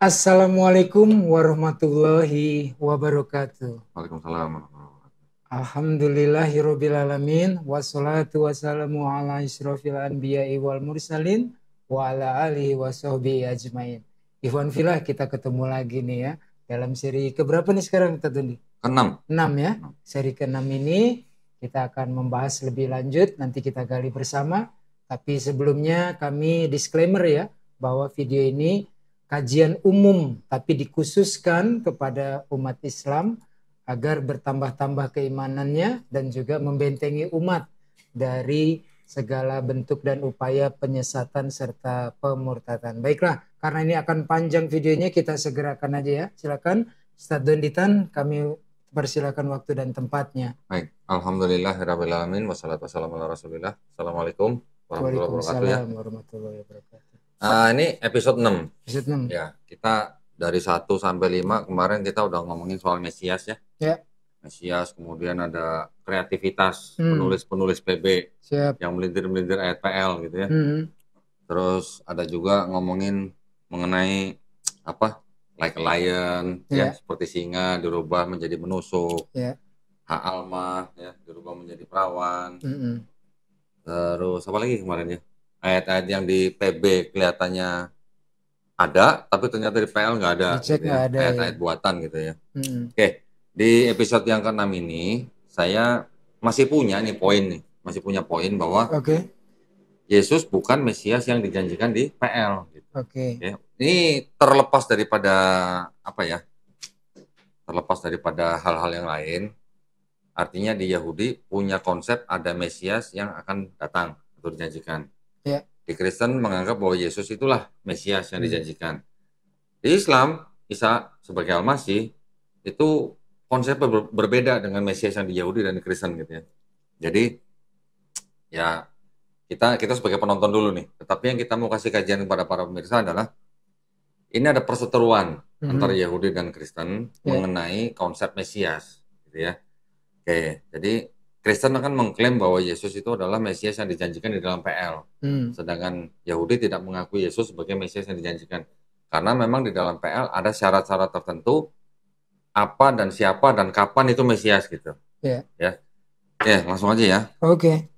Assalamualaikum warahmatullahi wabarakatuh. Waalaikumsalam. Alhamdulillahirrabbilalamin. Wassalatu wassalamu ala isrofil anbiya'i wal mursalin. Wa ala alihi wa sahbihi ajmain. Ikhwan filah, kita ketemu lagi nih ya. Dalam seri keberapa nih sekarang kita tuh? Keenam. 6 ya. Seri ke-6 ini kita akan membahas lebih lanjut. Nanti kita gali bersama. Tapi sebelumnya kami disclaimer ya. Bahwa video ini kajian umum, tapi dikhususkan kepada umat Islam agar bertambah-tambah keimanannya dan juga membentengi umat dari segala bentuk dan upaya penyesatan serta pemurtadan. Baiklah, karena ini akan panjang videonya, kita segerakan aja ya. Silakan Ustadz Donditan, kami persilakan waktu dan tempatnya. Baik, alhamdulillahirrabbilalamin. Wassalatu wassalamu ala rasulillah. Assalamualaikum warahmatullahi wabarakatuh ya. Waalaikumsalam warahmatullahi wabarakatuh. Ini episode 6. Episode 6. Ya, kita dari 1 sampai 5 kemarin kita udah ngomongin soal Mesias ya. Ya. Mesias, kemudian ada kreativitas penulis-penulis PB. Siap. Yang melintir-melintir ayat PL gitu ya. Terus ada juga ngomongin mengenai apa? Like a lion ya, seperti singa dirubah menjadi menusuk. Hak almah ya dirubah menjadi perawan. Terus apa lagi kemarin ya? Ayat-ayat yang di PB kelihatannya ada, tapi ternyata di PL nggak ada. Dicek gitu nggak ya. ada, Ayat-ayat ya. buatan gitu ya. Oke, di episode yang ke-6 ini saya masih punya nih poin nih, masih punya poin bahwa Yesus bukan Mesias yang dijanjikan di PL. Gitu. Ya. Ini terlepas daripada apa ya? Terlepas daripada hal-hal yang lain. Artinya di Yahudi punya konsep ada Mesias yang akan datang atau dijanjikan. Ya. Di Kristen menganggap bahwa Yesus itulah Mesias yang dijanjikan. Di Islam, Isa sebagai Al-Masih itu konsepnya berbeda dengan Mesias yang di Yahudi dan di Kristen gitu ya. Jadi ya kita sebagai penonton dulu nih. Tetapi yang kita mau kasih kajian kepada para pemirsa adalah ini ada perseteruan antara Yahudi dan Kristen mengenai konsep Mesias gitu ya. Oke, jadi Kristen akan mengklaim bahwa Yesus itu adalah Mesias yang dijanjikan di dalam PL. Sedangkan Yahudi tidak mengakui Yesus sebagai Mesias yang dijanjikan. Karena memang di dalam PL ada syarat-syarat tertentu apa dan siapa dan kapan itu Mesias gitu. Ya. Ya, langsung aja ya. Oke.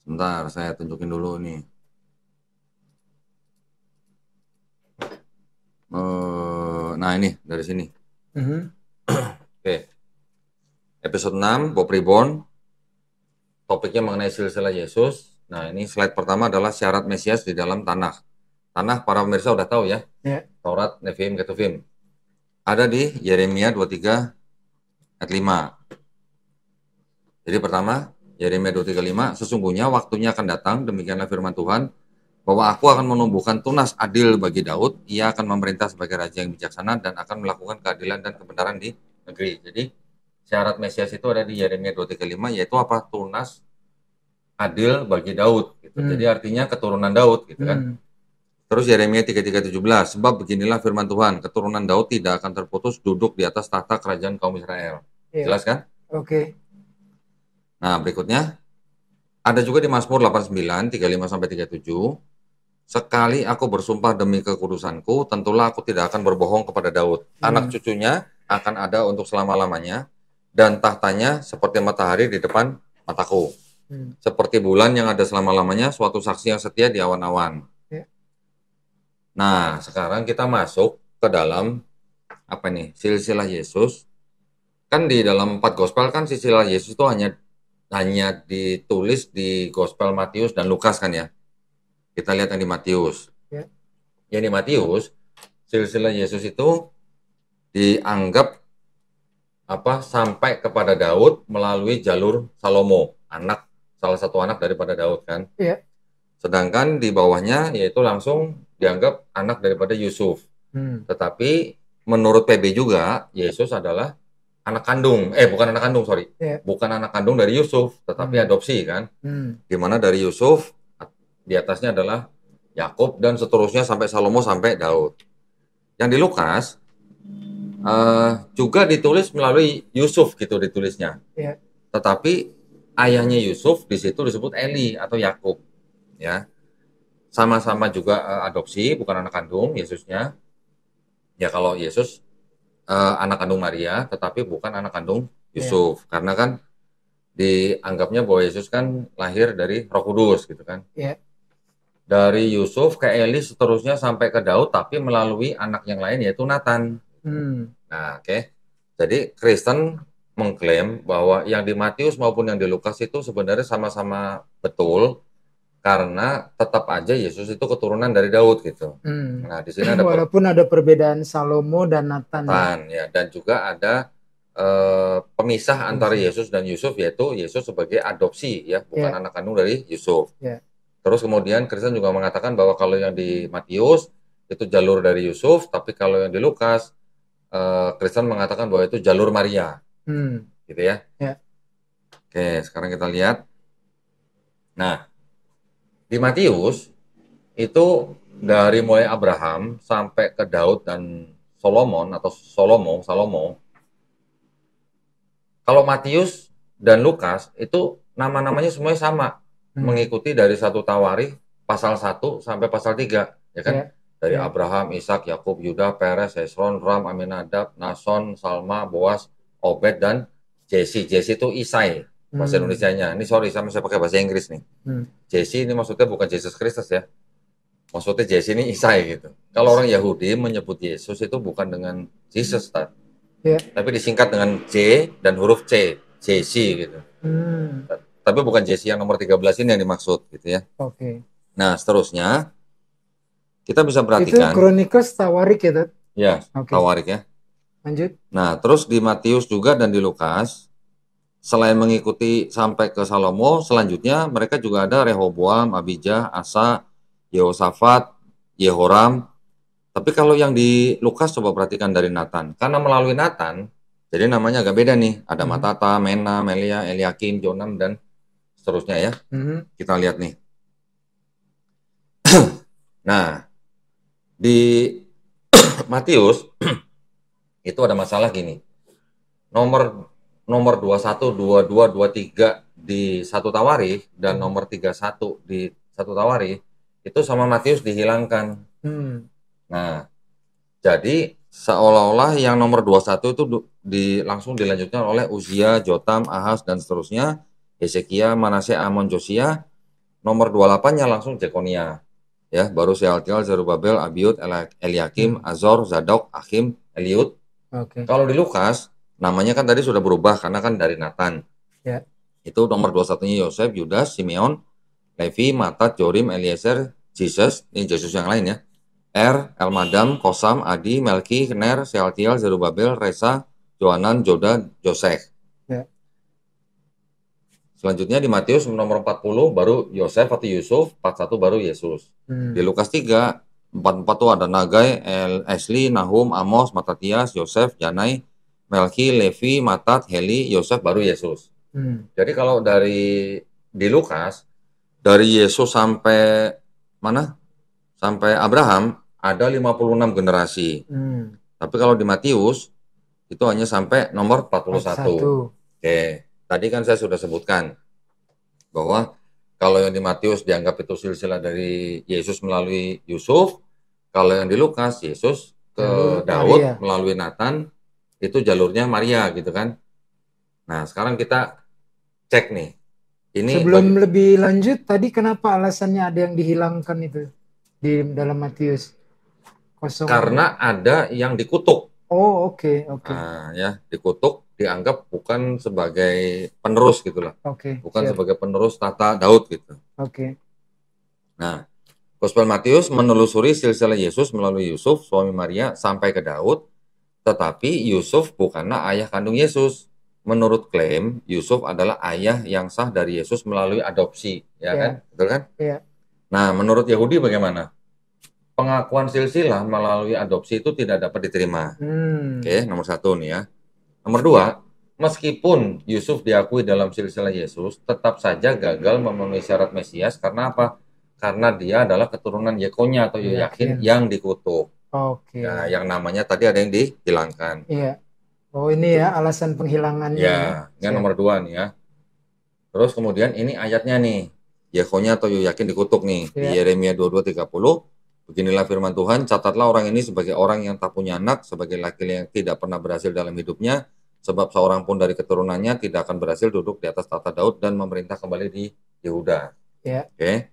Sebentar, saya tunjukin dulu nih. Nah, ini dari sini. Oke. Episode 6, Bob Reborn, topiknya mengenai silsilah Yesus. Nah, ini slide pertama adalah syarat Mesias di dalam Tanakh. Tanakh para pemirsa udah tahu ya. Taurat, Neviim, Ketuvim. Ada di Yeremia 23 ayat 5. Jadi pertama, Yeremia 23:5, sesungguhnya waktunya akan datang, demikianlah firman Tuhan, bahwa aku akan menumbuhkan tunas adil bagi Daud, ia akan memerintah sebagai raja yang bijaksana dan akan melakukan keadilan dan kebenaran di negeri. Jadi syarat Mesias itu ada di Yeremia 23:5, yaitu apa? Tunas adil bagi Daud. Gitu. Jadi artinya keturunan Daud, gitu kan? Terus Yeremia 33:17, sebab beginilah firman Tuhan, keturunan Daud tidak akan terputus duduk di atas tahta kerajaan kaum Israel. Jelas kan? Oke. Nah berikutnya, ada juga di Mazmur 89, 35-37, sekali aku bersumpah demi kekudusanku, tentulah aku tidak akan berbohong kepada Daud. Anak cucunya akan ada untuk selama-lamanya, dan tahtanya seperti matahari di depan mataku. Seperti bulan yang ada selama-lamanya, suatu saksi yang setia di awan-awan. Nah, sekarang kita masuk ke dalam apa nih? Silsilah Yesus. Kan di dalam 4 gospel kan silsilah Yesus itu hanya ditulis di gospel Matius dan Lukas kan ya. Kita lihat yang di Matius. Yang di Matius, silsilah Yesus itu dianggap sampai kepada Daud melalui jalur Salomo, salah satu anak daripada Daud kan. Sedangkan di bawahnya yaitu langsung dianggap anak daripada Yusuf. Tetapi menurut PB juga Yesus adalah bukan anak kandung dari Yusuf, tetapi adopsi kan. Dimana dari Yusuf di atasnya adalah Yakub dan seterusnya sampai Salomo sampai Daud. Yang di Lukas juga ditulis melalui Yusuf gitu ditulisnya. Tetapi ayahnya Yusuf di situ disebut Eli atau Yakub, ya. Sama-sama juga adopsi, bukan anak kandung Yesusnya. Ya kalau Yesus anak kandung Maria, tetapi bukan anak kandung Ya. Yusuf, karena kan dianggapnya bahwa Yesus kan lahir dari Roh Kudus gitu kan. Ya. Dari Yusuf ke Eli seterusnya sampai ke Daud, tapi melalui anak yang lain yaitu Nathan. Nah, oke. Jadi Kristen mengklaim bahwa yang di Matius maupun yang di Lukas itu sebenarnya sama-sama betul, karena tetap aja Yesus itu keturunan dari Daud gitu. Nah, di sini ada Walaupun ada perbedaan Salomo dan Nathan ya, dan juga ada pemisah antara Yesus dan Yusuf, yaitu Yesus sebagai adopsi ya, bukan anak kandung dari Yusuf. Terus kemudian Kristen juga mengatakan bahwa kalau yang di Matius itu jalur dari Yusuf, tapi kalau yang di Lukas Kristen mengatakan bahwa itu jalur Maria, gitu ya. Oke, sekarang kita lihat. Nah, di Matius itu dari mulai Abraham sampai ke Daud dan Solomon atau Salomo. Kalau Matius dan Lukas itu nama-namanya semuanya sama. Mengikuti dari 1 Tawarikh pasal 1 sampai pasal 3, ya kan? Dari Abraham, Ishak, Yakub, Yuda, Peres, Hesron, Ram, Aminadab, Nason, Salma, Boas, Obed, dan Jesse. Jesse itu Isai bahasa Indonesianya. Ini sorry, saya pakai bahasa Inggris nih. Jesse ini maksudnya bukan Yesus Kristus ya. Maksudnya Jesse ini Isai gitu. Kalau orang Yahudi menyebut Yesus itu bukan dengan Jesus, tapi disingkat dengan J dan huruf C, Jesse gitu. Tapi bukan Jesse yang nomor 13 ini yang dimaksud gitu ya. Nah, seterusnya kita bisa perhatikan. Itu Kronikos Tawarikh ya, Dad? Ya, Tawarikh ya. Lanjut. Nah, terus di Matius juga dan di Lukas, selain mengikuti sampai ke Salomo, selanjutnya mereka juga ada Rehoboam, Abijah, Asa, Yehosafat, Yehoram. Tapi kalau yang di Lukas coba perhatikan dari Nathan. Karena melalui Nathan, jadi namanya agak beda nih. Ada Matata, Mena, Melia, Eliakim, Jonam, dan seterusnya ya. Kita lihat nih. Nah, di Matius itu ada masalah gini. Nomor 21, 22, 23 di 1 Tawarikh dan nomor 31 di 1 Tawarikh itu sama Matius dihilangkan. Nah, jadi seolah-olah yang nomor 21 itu langsung dilanjutkan oleh Uzia, Jotam, Ahaz, dan seterusnya, Hezekia, Manase, Amon, Josia. Nomor 28-nya langsung Jekonia. Ya, baru Sealtiel, Zerubabel, Abiud, Eliakim, Azor, Zadok, Achim, Eliud. Kalau di Lukas, namanya kan tadi sudah berubah karena kan dari Nathan. Itu nomor 21-nya Yosef, Yudas, Simeon, Levi, Matat, Jorim, Eliezer, Jesus, ini Yesus yang lain ya. Elmadam, Kosam, Adi, Melki, Ner, Sealtiel, Zerubabel, Resa, Johanan, Joda, Josek. Selanjutnya di Matius nomor 40 baru Yosef atau Yusuf, 41 baru Yesus. Di Lukas 3, 44 itu ada Nagai, Esli, Nahum, Amos, Matatias, Yosef, Janai, Melki, Levi, Matat, Heli, Yosef baru Yesus. Jadi kalau di Lukas, dari Yesus sampai mana? Sampai Abraham ada 56 generasi. Tapi kalau di Matius itu hanya sampai nomor 41. Oke. Tadi kan saya sudah sebutkan bahwa kalau yang di Matius dianggap itu silsilah dari Yesus melalui Yusuf, kalau yang di Lukas Yesus ke Daud melalui Nathan, itu jalurnya Maria gitu kan. Nah, sekarang kita cek nih. Ini sebelum lebih lanjut, tadi kenapa alasannya ada yang dihilangkan itu di dalam Matius? Karena ada yang dikutuk. Oh, oke. Nah, ya, dikutuk dianggap bukan sebagai penerus gitulah. Bukan sebagai penerus tata Daud gitu. Nah, Gospel Matius menelusuri silsilah Yesus melalui Yusuf, suami Maria, sampai ke Daud, tetapi Yusuf bukanlah ayah kandung Yesus. Menurut klaim, Yusuf adalah ayah yang sah dari Yesus melalui adopsi, ya kan? Betul kan? Nah, menurut Yahudi bagaimana? Pengakuan silsilah melalui adopsi itu tidak dapat diterima. Oke, nomor 1 nih ya. Nomor 2, meskipun Yusuf diakui dalam silsilah Yesus, tetap saja gagal memenuhi syarat Mesias. Karena apa? Karena dia adalah keturunan Yekonya atau Yoyakin yang dikutuk. Ya, yang namanya tadi ada yang dihilangkan. Oh, ini ya alasan penghilangannya. Ya, ini nomor 2 nih ya. Terus kemudian ini ayatnya nih. Yekonya atau Yoyakin dikutuk nih. Di Yeremia 22:30. Beginilah firman Tuhan, catatlah orang ini sebagai orang yang tak punya anak, sebagai laki-laki yang tidak pernah berhasil dalam hidupnya, sebab seorang pun dari keturunannya tidak akan berhasil duduk di atas tahta Daud dan memerintah kembali di Yehuda. Ya. Oke.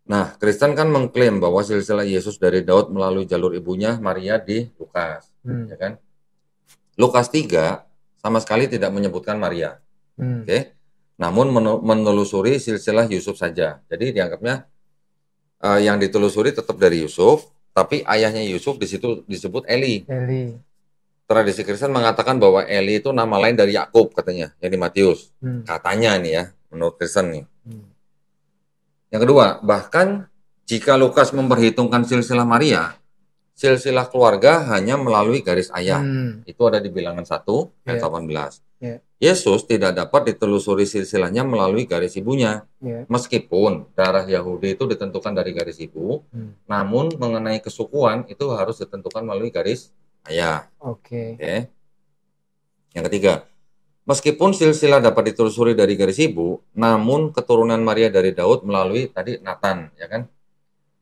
Nah, Kristen kan mengklaim bahwa silsilah Yesus dari Daud melalui jalur ibunya Maria di Lukas, ya kan? Lukas 3 sama sekali tidak menyebutkan Maria. Oke. Namun menelusuri silsilah Yusuf saja. Jadi dianggapnya yang ditelusuri tetap dari Yusuf, tapi ayahnya Yusuf di situ disebut Eli. Tradisi Kristen mengatakan bahwa Eli itu nama lain dari Yakub katanya, yang di Matius. Katanya nih ya, menurut Kristen nih. Yang kedua, bahkan jika Lukas memperhitungkan silsilah Maria, silsilah keluarga hanya melalui garis ayah. Itu ada di Bilangan 1 ayat 18. Yesus tidak dapat ditelusuri silsilahnya melalui garis ibunya. Meskipun darah Yahudi itu ditentukan dari garis ibu, namun mengenai kesukuan itu harus ditentukan melalui garis ayah. Oke. Yang ketiga, meskipun silsilah dapat ditelusuri dari garis ibu, namun keturunan Maria dari Daud melalui tadi Nathan, ya kan?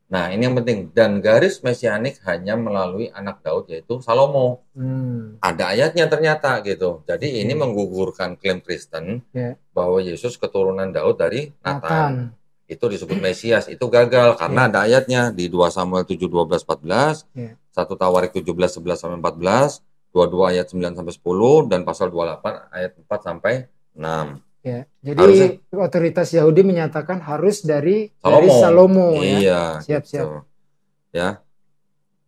Nah, ini yang penting. Dan garis mesianik hanya melalui anak Daud, yaitu Salomo. Ada ayatnya ternyata gitu. Jadi ini menggugurkan klaim Kristen bahwa Yesus keturunan Daud dari Nathan. Itu disebut Mesias. Itu gagal karena ada ayatnya di 2 Samuel 7, 12, 14, 1 Tawarik 17, 11, sampai 14, 22 ayat 9 sampai 10, dan pasal 28 ayat 4 sampai 6. Ya, jadi harusnya, otoritas Yahudi menyatakan harus dari Salomo ya. Iya, siap-siap. Gitu. Ya.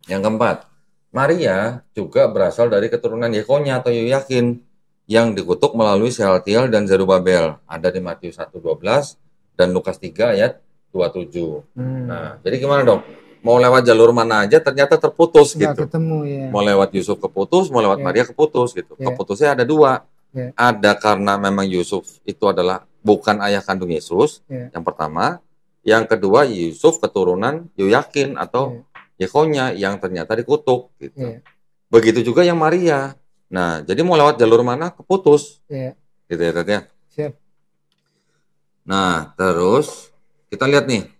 Yang keempat, Maria juga berasal dari keturunan Yekonya atau Yoyakin yang dikutuk melalui Sealtiel dan Zerubabel. Ada di Matius 1:12 dan Lukas 3 ayat 27. Nah, jadi gimana dong? Mau lewat jalur mana aja ternyata terputus gitu. Ketemu, ya. Mau lewat Yusuf keputus, mau lewat Maria keputus gitu. Keputusnya ada dua. Ada karena memang Yusuf itu adalah bukan ayah kandung Yesus, yang pertama. Yang kedua, Yusuf keturunan Yoyakin atau Yekonya yang ternyata dikutuk gitu. Begitu juga yang Maria. Nah, jadi mau lewat jalur mana keputus. Gitu ya, Ted ya. Siap. Nah, terus kita lihat nih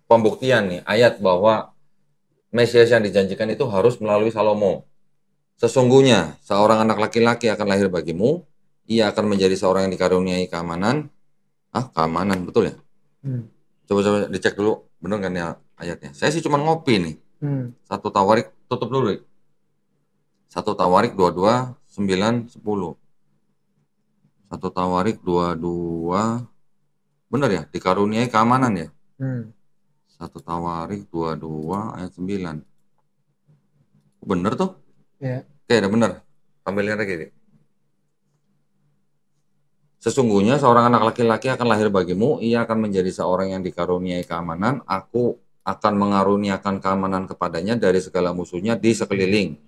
pembuktian nih ayat bahwa Mesias yang dijanjikan itu harus melalui Salomo. Sesungguhnya seorang anak laki-laki akan lahir bagimu. Ia akan menjadi seorang yang dikaruniai keamanan. Keamanan, betul ya? Coba dicek dulu, bener kan ya ayatnya? Saya sih cuma ngopi nih. 1 Tawarik, tutup dulu. 1 Tawarik 22, 9, 10. 1 Tawarik 22, bener ya? Dikaruniai keamanan ya? 1 Tawarik 22 ayat 9. Bener tuh? Ya. Oke, udah bener. Ambilin lagi. Sesungguhnya seorang anak laki-laki akan lahir bagimu, ia akan menjadi seorang yang dikaruniai keamanan. Aku akan mengaruniakan keamanan kepadanya dari segala musuhnya di sekeliling.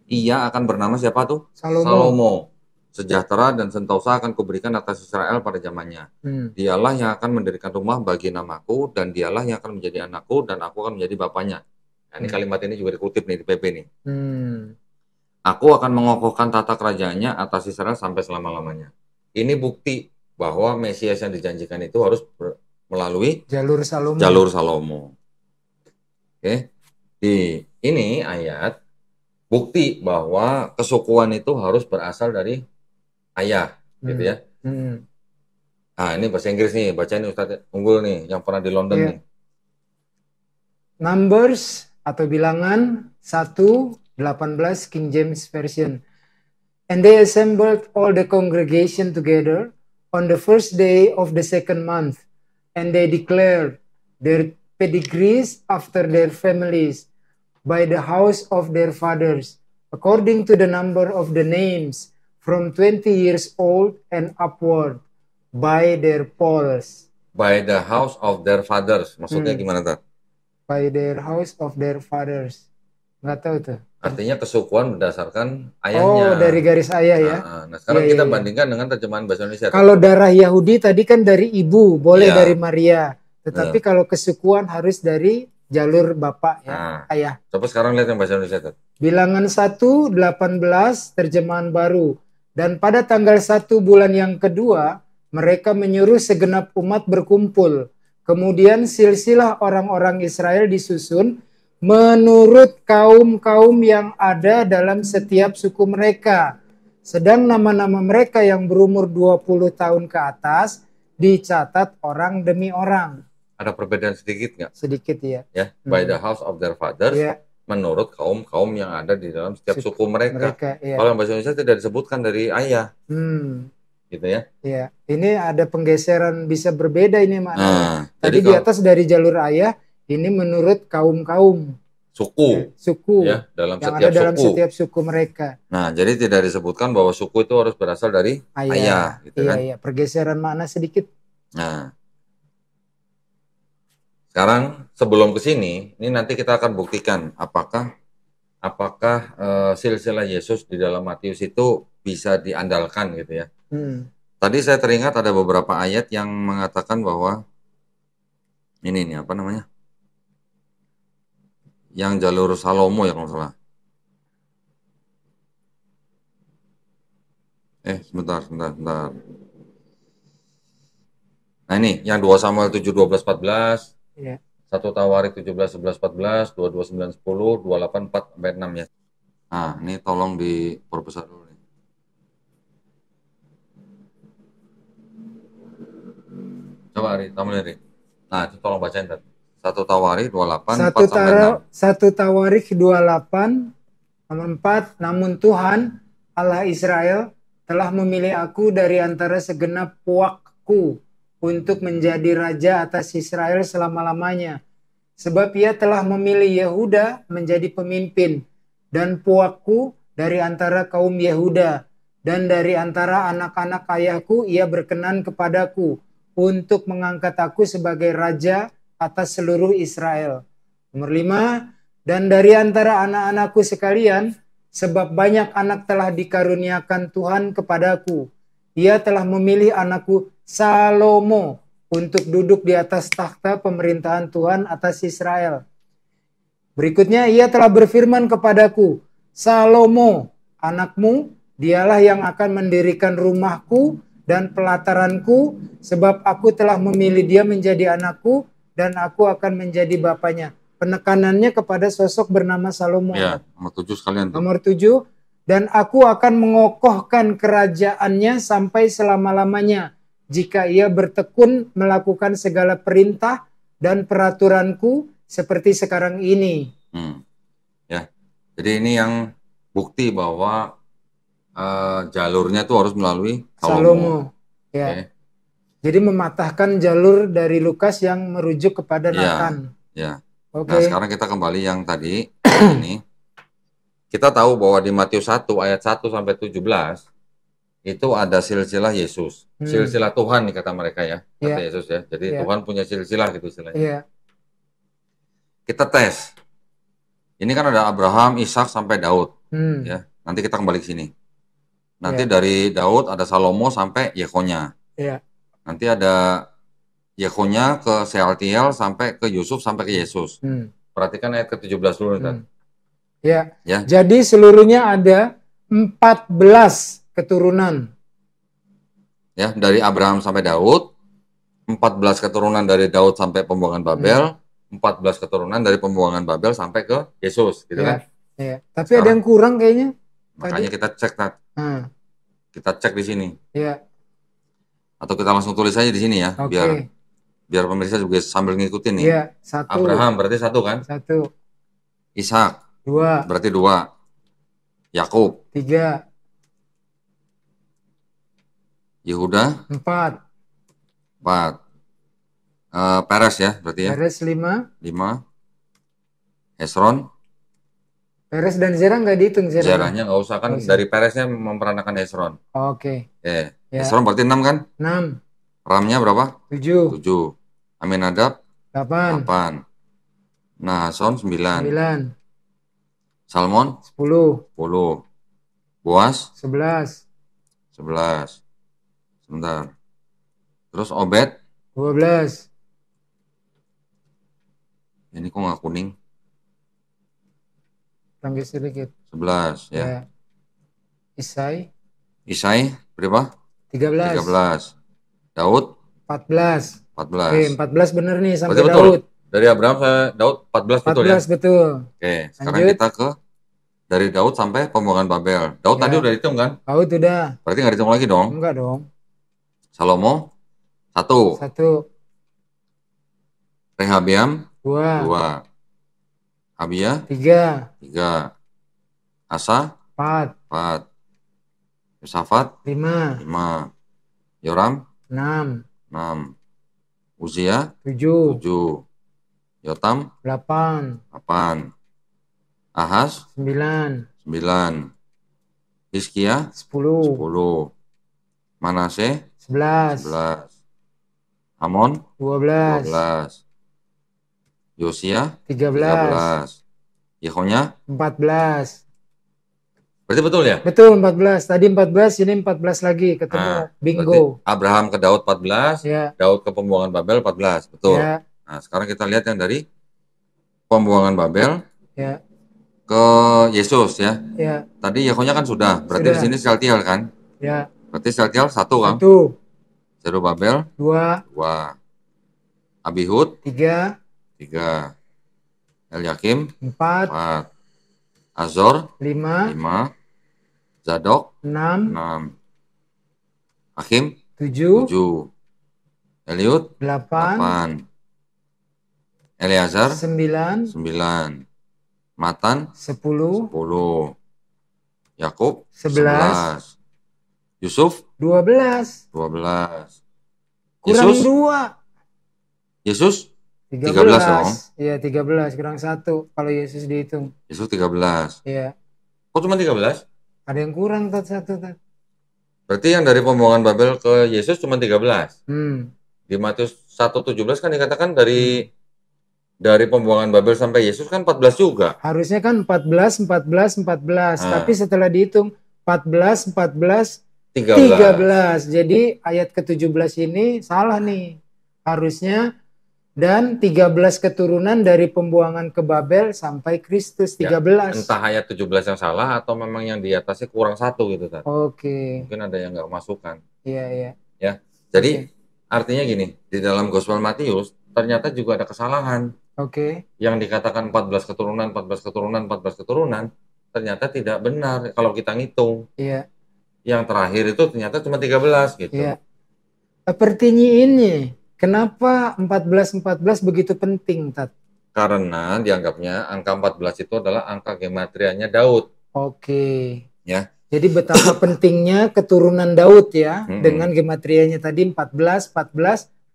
Ia akan bernama siapa tuh? Salomo. Sejahtera dan sentosa akan kuberikan atas Israel pada zamannya. Dialah yang akan mendirikan rumah bagi namaku, dan dialah yang akan menjadi anakku, dan aku akan menjadi bapaknya. Nah, ini kalimat ini juga dikutip nih di PP nih. Aku akan mengokohkan tata kerajaannya atas Israel sampai selama-lamanya. Ini bukti bahwa Mesias yang dijanjikan itu harus melalui jalur Salomo. Oke. Di ini ayat bukti bahwa kesukuan itu harus berasal dari ayah, gitu ya. Nah, ini bahasa Inggris nih, bacain Ustaz unggul nih yang pernah di London nih. Numbers atau Bilangan 1:18 King James Version. And they assembled all the congregation together on the first day of the second month, and they declared their pedigrees after their families by the house of their fathers, according to the number of the names, from 20 years old and upward, by their polls. By the house of their fathers, maksudnya gimana tuh? By their house of their fathers. Nggak tahu tuh. Artinya kesukuan berdasarkan ayahnya. Oh, dari garis ayah ya. Nah sekarang kita bandingkan dengan terjemahan bahasa Indonesia. Kalau darah Yahudi tadi kan dari ibu, boleh dari Maria. Tetapi kalau kesukuan harus dari jalur bapak ya, ayah. Coba sekarang lihat yang bahasa Indonesia. Bilangan 1:18 terjemahan baru. Dan pada tanggal 1 bulan yang kedua, mereka menyuruh segenap umat berkumpul. Kemudian silsilah orang-orang Israel disusun menurut kaum-kaum yang ada dalam setiap suku mereka. Sedang nama-nama mereka yang berumur 20 tahun ke atas dicatat orang demi orang. Ada perbedaan sedikit nggak? Sedikit ya. Ya, by the house of their fathers, Ya, menurut kaum-kaum yang ada di dalam setiap suku mereka. ya. Kalau bahasa Indonesia tidak disebutkan dari ayah, gitu ya. Ya, ini ada penggeseran bisa berbeda ini maknanya. Tadi jadi di atas dari jalur ayah, ini menurut kaum-kaum. Suku, ya, dalam yang setiap ada dalam suku. setiap suku mereka. Nah, jadi tidak disebutkan bahwa suku itu harus berasal dari ayah gitu kan. Iya, pergeseran makna sedikit. Nah, sekarang sebelum ke sini, ini nanti kita akan buktikan apakah silsilah Yesus di dalam Matius itu bisa diandalkan gitu ya. Tadi saya teringat ada beberapa ayat yang mengatakan bahwa ini nih apa namanya? Yang jalur Salomo ya kalau salah. Sebentar. Nah ini yang 2 Samuel 7, 12, 14. Iya. 1 Tawarik 17, 11, 14, 22, 9, 10, 28, 4, sampai 6 ya. Nah ini tolong diperbesar dulu nih. Coba Ari, tamu Ari. Nah itu tolong bacain tadi. 1 Tawarik 28, 4 sampai 6. 1 Tawarik 28, nomor 4. Namun Tuhan Allah Israel telah memilih aku dari antara segenap puakku untuk menjadi raja atas Israel selama-lamanya. Sebab ia telah memilih Yehuda menjadi pemimpin, dan puakku dari antara kaum Yehuda, dan dari antara anak-anak ayahku ia berkenan kepadaku untuk mengangkat aku sebagai raja atas seluruh Israel. Nomor 5, dan dari antara anak-anakku sekalian, sebab banyak anak telah dikaruniakan Tuhan kepadaku, ia telah memilih anakku Salomo untuk duduk di atas takhta pemerintahan Tuhan atas Israel. Berikutnya ia telah berfirman kepadaku, Salomo, anakmu, dialah yang akan mendirikan rumahku dan pelataranku, sebab aku telah memilih dia menjadi anakku, dan aku akan menjadi bapaknya. Penekanannya kepada sosok bernama Salomo. Ya, nomor 7 sekalian tuh. Nomor 7, dan aku akan mengokohkan kerajaannya sampai selama-lamanya, jika ia bertekun melakukan segala perintah dan peraturanku seperti sekarang ini. Ya, jadi ini yang bukti bahwa jalurnya itu harus melalui Salomo. Ya. Okay. Jadi mematahkan jalur dari Lukas yang merujuk kepada Nathan. Ya. Okay. Nah sekarang kita kembali yang tadi ini. Kita tahu bahwa di Matius 1 ayat 1 sampai 17 itu ada silsilah Yesus. Silsilah Tuhan nih kata mereka ya. Kata Yesus ya. Jadi Tuhan punya silsilah gitu istilahnya. Kita tes. Ini kan ada Abraham, Ishak sampai Daud. Ya. Nanti kita kembali ke sini. Nanti dari Daud ada Salomo sampai Yekonya. Nanti ada Yekonya ke Sealtiel sampai ke Yusuf sampai ke Yesus. Perhatikan ayat ke-17 dulu kan. Ya. Jadi seluruhnya ada 14 keturunan. Ya, dari Abraham sampai Daud, 14 keturunan dari Daud sampai pembuangan Babel, 14 keturunan dari pembuangan Babel sampai ke Yesus, gitu kan? Iya. Tapi sekarang, ada yang kurang kayaknya. Makanya kita cek, kita cek di sini. Iya. Atau kita langsung tulis aja di sini ya, biar pemirsa juga sambil ngikutin nih. Iya, 1. Abraham berarti 1 kan? 1. Ishak 2. berarti 2. Yakub 3. Yehuda 4. Peres ya berarti ya. Peres 5. Hesron. Peres dan Zerah nggak dihitung. Zerahnya nggak usah kan, dari Peresnya memperanakan Hesron. Oke. Hesron berarti 6 kan? 6. Ramnya berapa? 7. Aminadab 8. Nahason 9. Salmon 10. Boas 11. Sebentar. Terus Obed 12. Ini kok nggak kuning? Panggil sedikit. 11 ya. Isai berapa? 13. Daud 14. Oke, 14. 14 bener nih sampai Berarti betul. Daud. Dari Abraham sampai Daud 14 betul ya? 14 betul. Oke, sekarang Lanjut. kita ke dari Daud sampai pembuangan Babel. Daud tadi Ya. udah dihitung kan? Daud udah. Berarti nggak dihitung lagi dong. Enggak dong. Salomo 1, 1, Rehabeam 2, 2, Abia 3, 3, Asa 4, 4, Yosafat 5, 5, Yoram 6, 6, Uzia 7, 7, Yotam 8, 8, Ahaz 9, 9, Hizkia 10, 10, Manase 11, 11, Amon 12, 12, Yosia 13, 13, Yehonya 14. berarti betul ya? Betul 14. Tadi 14, ini 14 lagi. Ketemu. Berarti Bingo. Abraham ke Daud 14, Ya, Daud ke pembuangan Babel 14, betul. ya, Nah, sekarang kita lihat yang dari pembuangan Babel ya, ke Yesus ya. ya, Tadi Yehonya kan sudah, berarti di Sudah. sini Sealtiel kan? ya. Berarti Sealtiel 1 kan? 1, Zerubabel 2, 2, Abihud 3, 3, Eliakim 4, 4, Azor 5, 5, Zadok 6, 6, Hakim 7, 7, Eliud 8, 8, Eleazar 9, 9, Matan 10, 10, Yakub 11, 11, Yusuf 12. 12, Kurang Yesus 2. Yesus 13 dong. 13. Iya, 13 kurang 1 kalau Yesus dihitung. Yesus 13. Iya. Kok cuma 13? Ada yang kurang satu. Berarti yang dari pembuangan Babel ke Yesus cuma 13. Hmm. Di Matius 1:17 kan dikatakan dari pembuangan Babel sampai Yesus kan 14 juga. Harusnya kan 14, 14, 14. Nah. Tapi setelah dihitung 14, 14, 13. 13. Jadi ayat ke-17 ini salah nih. Harusnya dan 13 keturunan dari pembuangan ke Babel sampai Kristus 13. Entah ayat 17 yang salah atau memang yang di atasnya kurang 1 gitu Tat. Oke. Mungkin ada yang nggak masukkan. Iya. Ya. Jadi artinya gini, di dalam Gospel Matius ternyata juga ada kesalahan. Oke. Yang dikatakan 14 keturunan, 14 keturunan, 14 keturunan ternyata tidak benar kalau kita ngitung. Iya. Yang terakhir itu ternyata cuma 13 gitu. Iya. Pertanyaannya, kenapa 14 begitu penting, Tat? Karena dianggapnya angka 14 itu adalah angka gematrianya Daud. Oke. Ya. Jadi betapa pentingnya keturunan Daud ya, dengan gematrianya tadi 14,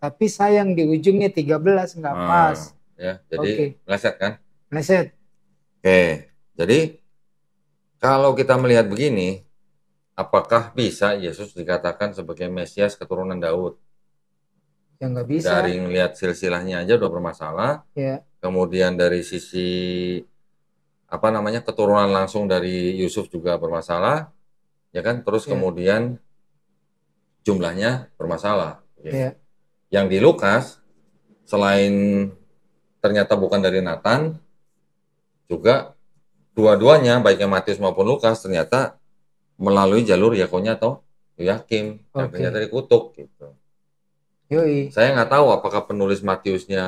tapi sayang di ujungnya 13 nggak pas. Ya, jadi meleset kan? Meleset. Oke, jadi kalau kita melihat begini, apakah bisa Yesus dikatakan sebagai Mesias keturunan Daud? Ya nggak bisa. Dari ngelihat silsilahnya aja udah bermasalah. Ya. Kemudian dari sisi keturunan langsung dari Yusuf juga bermasalah, ya kan? Terus kemudian jumlahnya bermasalah. Ya. Yang di Lukas selain ternyata bukan dari Nathan, juga dua-duanya baik yang Matius maupun Lukas ternyata melalui jalur Yekonya atau Yoyakim yang ternyata dikutuk gitu. Yoi. Saya nggak tahu apakah penulis Matiusnya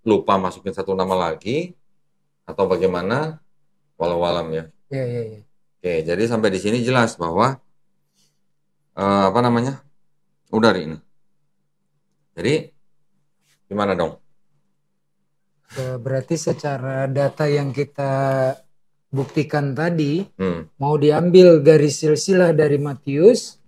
lupa masukin satu nama lagi atau bagaimana, walau alam ya. Iya. Oke, jadi sampai di sini jelas bahwa udah ini. Jadi gimana dong? Berarti secara data yang kita buktikan tadi, mau diambil garis silsilah dari Matius,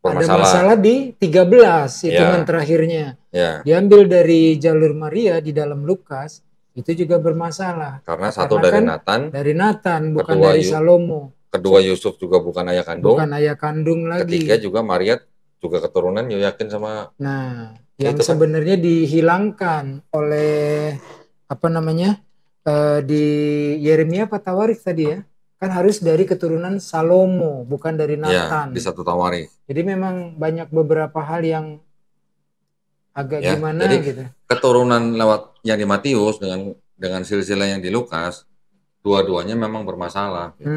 ada masalah di 13 hitungan terakhirnya. Diambil dari jalur Maria di dalam Lukas, itu juga bermasalah. Karena satu dari Nathan. Dari Nathan, bukan dari Salomo. Kedua Yusuf juga bukan ayah kandung. Bukan ayah kandung lagi. Ketiga juga Maria juga keturunan Yoyakin sama. Nah, yang sebenarnya dihilangkan oleh di Yeremia apa Tawarikh tadi ya, kan harus dari keturunan Salomo, bukan dari Nathan. Ya, di satu Tawarikh. Jadi memang banyak beberapa hal yang agak gimana jadi, gitu. Keturunan lewat yang di Matius dengan silsilah yang di Lukas, dua-duanya memang bermasalah. Gitu.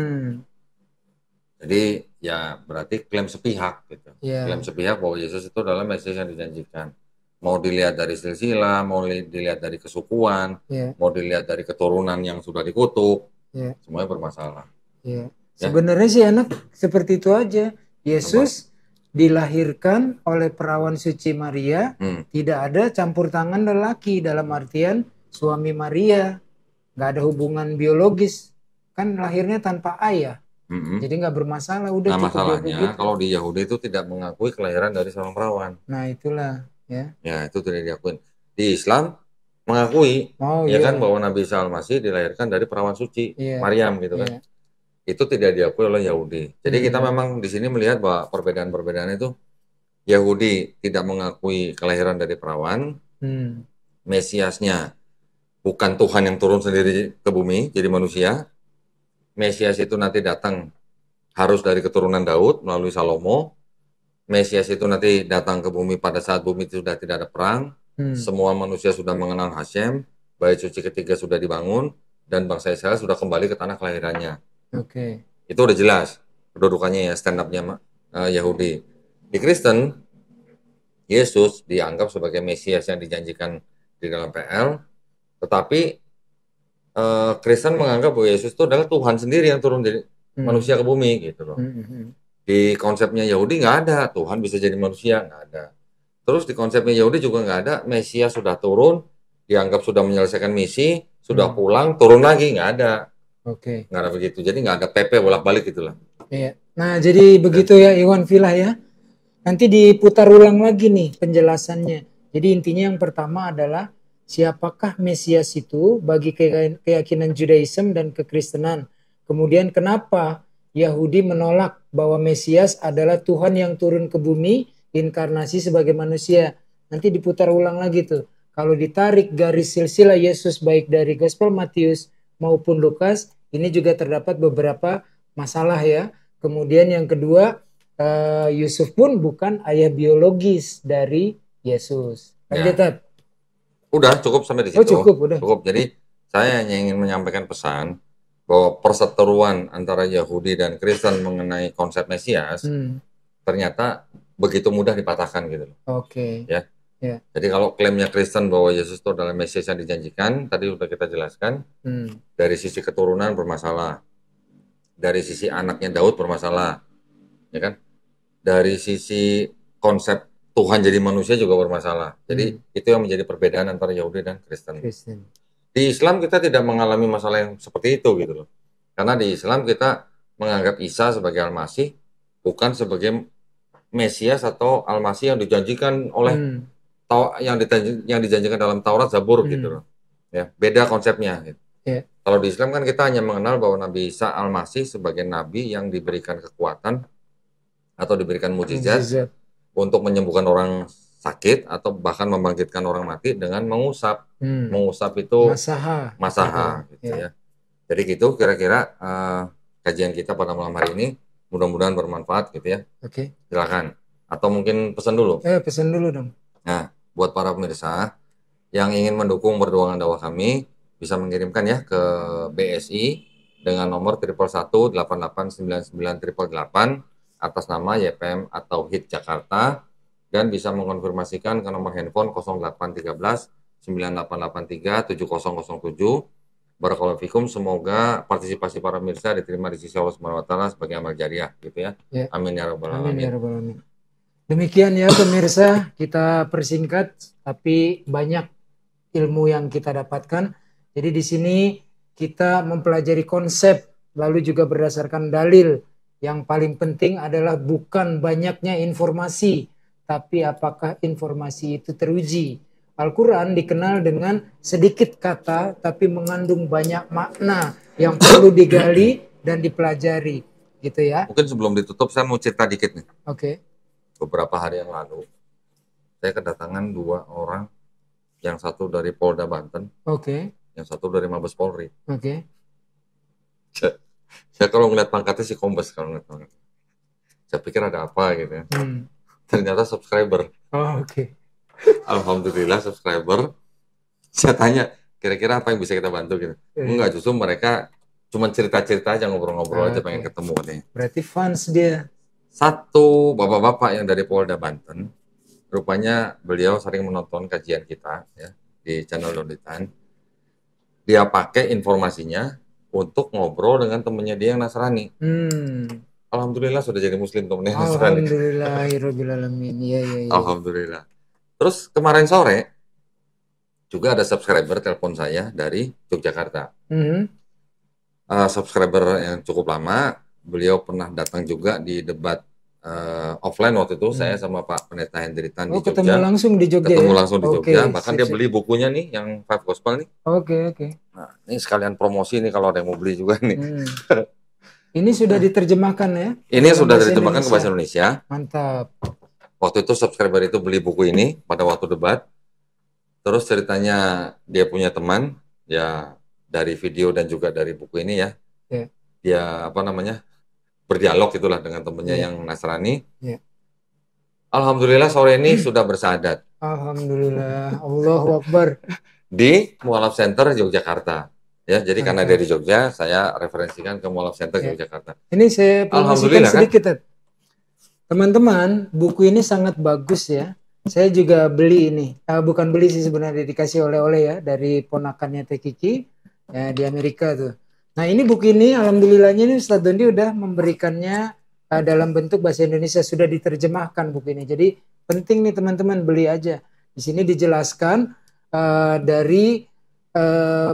Jadi ya berarti klaim sepihak gitu. Klaim sepihak bahwa Yesus itu adalah Mesias yang dijanjikan. Mau dilihat dari silsilah, mau dilihat dari kesukuan, Ya, mau dilihat dari keturunan yang sudah dikutuk, ya, semuanya bermasalah. ya. Ya, Sebenarnya sih anak seperti itu aja. apa? Yesus dilahirkan oleh perawan suci Maria, Hmm, tidak ada campur tangan lelaki dalam artian suami Maria, nggak ada hubungan biologis, kan lahirnya tanpa ayah, mm-mm. jadi nggak bermasalah, udah Nah, cukup dia masalahnya begitu. kalau di Yahudi itu tidak mengakui kelahiran dari seorang perawan. Nah itulah ya. Ya, itu tidak diakui. Di Islam mengakui, Oh ya kan, iya, bahwa Nabi Isa Al-Masih dilahirkan dari perawan suci, iya, Maryam gitu kan. iya. Itu tidak diakui oleh Yahudi. Jadi kita Hmm, memang di sini melihat bahwa perbedaan-perbedaan itu Yahudi tidak mengakui kelahiran dari perawan, hmm, Mesiasnya bukan Tuhan yang turun sendiri ke bumi jadi manusia. Mesias itu nanti datang harus dari keturunan Daud melalui Salomo. Mesias itu nanti datang ke bumi pada saat bumi itu sudah tidak ada perang. hmm. Semua manusia sudah mengenal Hashem, bait suci ketiga sudah dibangun, dan bangsa Israel sudah kembali ke tanah kelahirannya. Oke. Itu udah jelas kedudukannya ya, stand up-nya Yahudi. Di Kristen, Yesus dianggap sebagai Mesias yang dijanjikan di dalam PL, tetapi Kristen menganggap bahwa Yesus itu adalah Tuhan sendiri yang turun jadi Hmm, manusia ke bumi gitu loh. hmm, hmm, hmm. Di konsepnya Yahudi nggak ada Tuhan bisa jadi manusia, nggak ada. Terus di konsepnya Yahudi juga nggak ada Mesias sudah turun, dianggap sudah menyelesaikan misi, sudah Hmm, pulang, turun lagi, Oke. nggak ada begitu. Jadi nggak ada PP bolak-balik gitulah. Iya. Nah jadi begitu ya Iwan Villa ya. Nanti diputar ulang lagi nih penjelasannya. Jadi intinya yang pertama adalah siapakah Mesias itu bagi keyakinan Judaism dan kekristenan. Kemudian kenapa Yahudi menolak bahwa Mesias adalah Tuhan yang turun ke bumi, inkarnasi sebagai manusia. Nanti diputar ulang lagi tuh. Kalau ditarik garis silsilah Yesus baik dari Gospel Matius maupun Lukas, ini juga terdapat beberapa masalah ya. Kemudian yang kedua, Yusuf pun bukan ayah biologis dari Yesus. Lanjut, Ya, Tat. udah cukup sampai di Oh situ. cukup, udah. Cukup. Jadi saya hanya ingin menyampaikan pesan bahwa perseteruan antara Yahudi dan Kristen mengenai konsep Mesias Hmm, ternyata begitu mudah dipatahkan gitu loh. Oke. Ya. Ya. Jadi kalau klaimnya Kristen bahwa Yesus itu adalah Mesias yang dijanjikan, tadi sudah kita jelaskan, Hmm, dari sisi keturunan bermasalah, dari sisi anaknya Daud bermasalah, ya kan? Dari sisi konsep Tuhan jadi manusia juga bermasalah. Jadi itu yang menjadi perbedaan antara Yahudi dan Kristen. Kristen. Di Islam kita tidak mengalami masalah yang seperti itu gitu loh. Karena di Islam kita menganggap Isa sebagai Al-Masih, bukan sebagai Mesias atau Al-Masih yang dijanjikan oleh Hmm, yang dijanjikan dalam Taurat Zabur gitu hmm, loh. Ya, beda konsepnya gitu. ya. Kalau di Islam kan kita hanya mengenal bahwa Nabi Isa Al-Masih sebagai nabi yang diberikan kekuatan atau diberikan mujizat Mukjizat. untuk menyembuhkan orang sakit atau bahkan membangkitkan orang mati dengan mengusap. Hmm, Mengusap itu Masaha. masaha gitu Ya. ya. Jadi gitu kira-kira kajian kita pada malam hari ini mudah-mudahan bermanfaat gitu ya. Oke. Silakan. Atau mungkin pesan dulu. Pesan dulu dong. Nah, buat para pemirsa yang ingin mendukung perjuangan dakwah kami bisa mengirimkan ya ke BSI dengan nomor 111889988 atas nama YPM atau HIT Jakarta dan bisa mengonfirmasikan ke nomor handphone 0813 9883 7007. Barakallahu fikum, semoga partisipasi para pemirsa diterima di sisi Allah Subhanahu wa taala sebagai amal jariah gitu ya. Ya. Amin ya rabbal Amin alamin. ya rabbal alamin. Demikian ya pemirsa, kita persingkat tapi banyak ilmu yang kita dapatkan. Jadi di sini kita mempelajari konsep lalu juga berdasarkan dalil. Yang paling penting adalah bukan banyaknya informasi, tapi apakah informasi itu teruji. Al-Quran dikenal dengan sedikit kata tapi mengandung banyak makna yang perlu digali dan dipelajari, gitu ya. Mungkin sebelum ditutup saya mau cerita dikit nih. Oke. Beberapa hari yang lalu saya kedatangan 2 orang, yang satu dari Polda Banten, Oke. yang satu dari Mabes Polri. Oke. Saya kalau ngeliat pangkatnya si Kombes kalau ngeliat pangkat. Saya pikir ada apa gitu ya. Ternyata subscriber. Oh, oke. Alhamdulillah subscriber. Saya tanya, kira-kira apa yang bisa kita bantu gitu. Enggak, justru mereka cuma cerita-cerita aja, ngobrol-ngobrol aja, pengen ketemu katanya. Berarti fans dia. Satu bapak-bapak yang dari Polda Banten rupanya beliau sering menonton kajian kita ya di channel Donitan. Dia pakai informasinya untuk ngobrol dengan temennya dia yang Nasrani. Alhamdulillah sudah jadi Muslim temennya Nasrani. Alhamdulillahirobbilalamin. Iya, iya, iya. Alhamdulillah. Terus kemarin sore juga ada subscriber telepon saya dari Yogyakarta. Subscriber yang cukup lama, beliau pernah datang juga di debat offline waktu itu. Saya sama Pak Pendeta Hendritan di Jogja. Ketemu langsung di Jogja. Ketemu ya? langsung di Jogja. Bahkan dia beli bukunya nih, yang Five Gospel nih. Oke. Nah, ini sekalian promosi nih kalau ada yang mau beli juga nih. Ini sudah diterjemahkan ya? Ini sudah diterjemahkan ke bahasa Indonesia. Mantap. Waktu itu subscriber itu beli buku ini pada waktu debat. Terus ceritanya dia punya teman, ya dari video dan juga dari buku ini ya. Dia berdialog itulah dengan temennya yang Nasrani. Alhamdulillah sore ini sudah bersahadat. Alhamdulillah, Allahu Akbar. Di Mualaf Center Yogyakarta. Ya, jadi karena dari Jogja, saya referensikan ke Mualaf Center Yogyakarta. Ini saya promosikan sedikit, kan? Teman-teman, buku ini sangat bagus ya. Saya juga beli ini. Bukan beli sih sebenarnya, dikasih oleh-oleh ya dari ponakannya Teh Kiki ya, di Amerika tuh. Nah ini buku ini, alhamdulillahnya ini Ustadz Dondi udah memberikannya dalam bentuk bahasa Indonesia, sudah diterjemahkan buku ini. Jadi penting nih teman-teman, beli aja. Di sini dijelaskan dari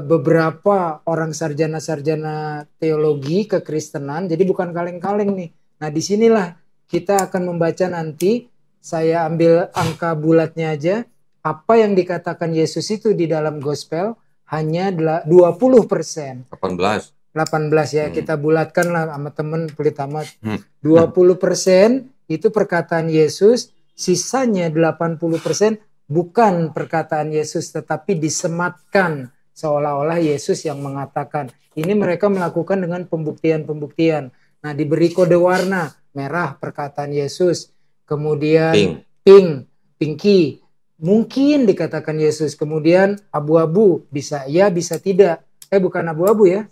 beberapa orang sarjana-sarjana teologi kekristenan. Jadi bukan kaleng-kaleng nih. Nah disinilah kita akan membaca nanti. Saya ambil angka bulatnya aja. Apa yang dikatakan Yesus itu di dalam gospel hanya 20%. 18 ya, kita bulatkan lah sama temen pelit amat. 20% itu perkataan Yesus, sisanya 80% bukan perkataan Yesus tetapi disematkan seolah-olah Yesus yang mengatakan. Ini mereka melakukan dengan pembuktian-pembuktian. Nah, diberi kode warna, merah perkataan Yesus, kemudian pinky mungkin dikatakan Yesus, kemudian abu-abu, bisa ya bisa tidak. Bukan abu-abu ya.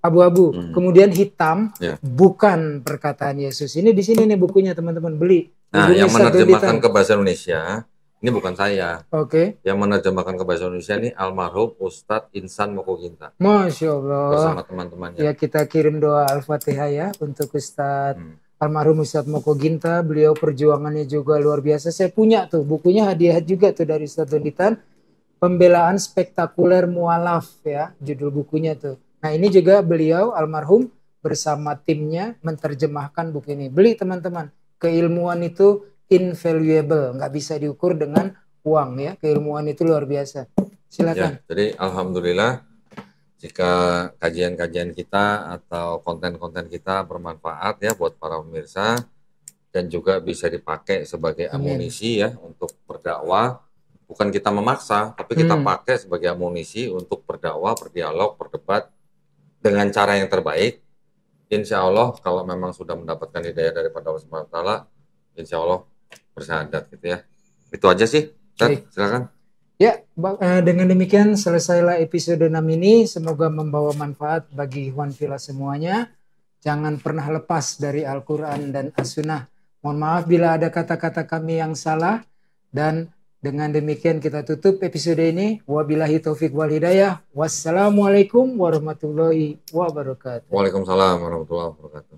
Abu-abu. Kemudian hitam, bukan perkataan Yesus. Ini di sini nih bukunya teman-teman, beli. Nah, yang menerjemahkan ke bahasa Indonesia ini bukan saya. Yang menerjemahkan ke bahasa Indonesia ini almarhum Ustadz Insan Mokoginta. Masya Allah. Bersama teman-temannya. Ya, kita kirim doa Al-Fatihah ya untuk Ustadz almarhum Ustadz Mokoginta. Beliau perjuangannya juga luar biasa. Saya punya tuh bukunya, hadiah juga tuh dari Ustadz Donditan. Pembelaan spektakuler mualaf ya, judul bukunya tuh. Nah ini juga beliau almarhum bersama timnya menerjemahkan buku ini. Beli teman-teman. Keilmuan itu invaluable, nggak bisa diukur dengan uang ya. Keilmuan itu luar biasa. Silakan. Ya, jadi alhamdulillah jika kajian-kajian kita atau konten-konten kita bermanfaat ya buat para pemirsa dan juga bisa dipakai sebagai amunisi ya untuk berdakwah. Bukan kita memaksa, tapi kita pakai sebagai amunisi untuk berdakwah, berdialog, berdebat dengan cara yang terbaik. Insya Allah kalau memang sudah mendapatkan hidayah daripada Allah Subhanahu Wa Taala, insya Allah bersyahadat gitu ya. Itu aja sih. Silakan. Ya, dengan demikian selesailah episode 6 ini. Semoga membawa manfaat bagi Ikhwan Fillah semuanya. Jangan pernah lepas dari Al-Quran dan As-Sunnah. Mohon maaf bila ada kata-kata kami yang salah. Dan dengan demikian kita tutup episode ini. Wabillahi taufiq wal hidayah. Wassalamualaikum warahmatullahi wabarakatuh. Waalaikumsalam warahmatullahi wabarakatuh.